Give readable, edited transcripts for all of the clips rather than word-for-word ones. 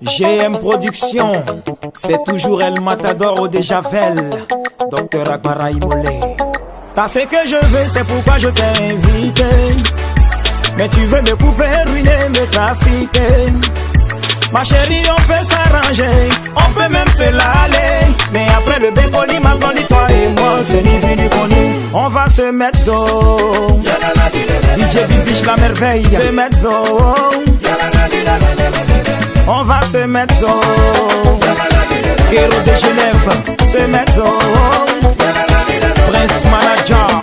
GM Production, c'est toujours El Matador au Déjavel, Dr Agbara Imolé. T'as ce que je veux, c'est pourquoi je t'ai invité. Mais tu veux me couper, ruiner, me trafiquer. Ma chérie, on peut s'arranger, on peut même se l'aller. Mais après le béconi, ma blondie, toi et moi, c'est ni vu ni connu. On va se mettre zo. DJ Bibiche la merveille, se mettre zo. On va se mettre zo. Héros de Genève, se mettre zo. Prince Manager,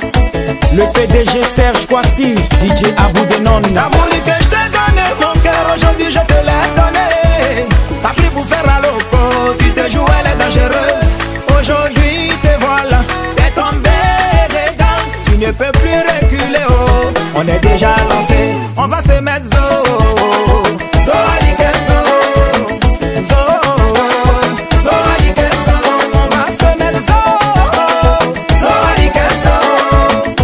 le PDG Serge Kwasi, DJ Abou Denon. T'as voulu que je te donne mon cœur, aujourd'hui je te l'ai donné. T'as pris pour faire la loco, tu te joues, elle est dangereuse. Aujourd'hui te voilà, t'es tombé dedans. Tu ne peux plus reculer, oh. On est déjà lancé, on va se mettre zo. Zo alike zo, zo, zo alike zo. On va se mettre zo, zo alike zo,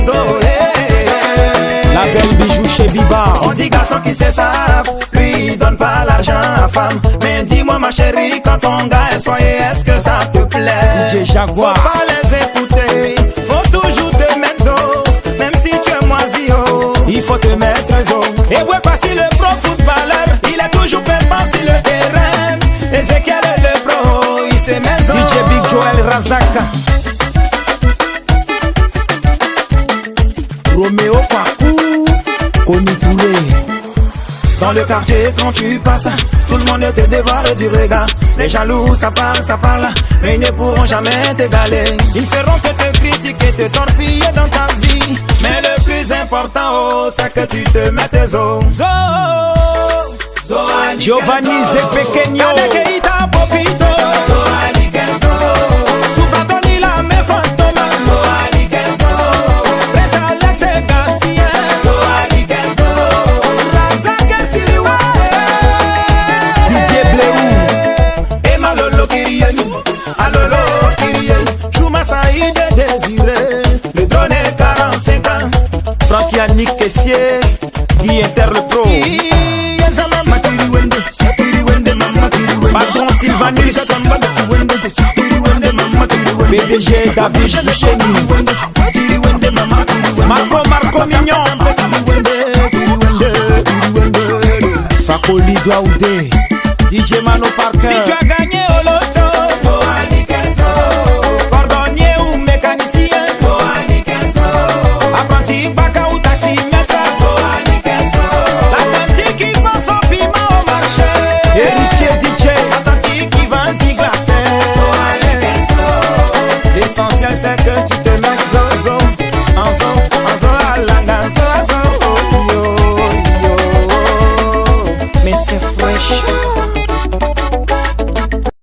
zo, hey. La belle bijou chez Biba. On dit garçon qui sait ça, lui donne pas l'argent à femme. Mais dis-moi ma chérie, quand ton gars est soigné, est-ce que ça te plaît? DJ Jaguar. Faut pas les écouter, faut toujours te mettre zo. Même si tu es moisi, oh, il faut te mettre zo. Et ouais, pas si le pro footballeur, il est toujours pépin sur le terrain. Ezekiel est le pro, il se met zo. DJ Big Joel Razaka, Roméo Kwaku, Koni Touré. Dans le quartier quand tu passes, tout le monde te dévore du regard. Les jaloux ça parle, mais ils ne pourront jamais t'égaler. Ils feront que te critiquer, te torpiller dans ta vie. Mais le plus important, oh, c'est que tu te mettes zo. Zo, zo, Giovanni Zepekenyo, Adekeita Popito, zo alike zo. Subatoni la me fantoma, zo alike zo. Presa Alex Garcia, zo alike zo. Razak Siliwa, Didier Bléou, Emma Lolo Kirien, Alolo Kirien, Chouma Saïd Désiré, le drone est 45 ans. Franck Yannick Kessier, Guy Inter le pro. Patron Sylvanus, PDG David Boucheni, Marco Mignon, Fakoli Douaoudé, DJ Mano Parker. Si tu as gagné au loto, faut alike zo. Cordonnier ou mécanicien, faut alike zo. Apprenti baka ou taximètre, faut alike zo. L'attentif qui vend son piment au marché, héritier DJ, attentif qui vend du glacé, faut alike zo. L'essentiel c'est que tu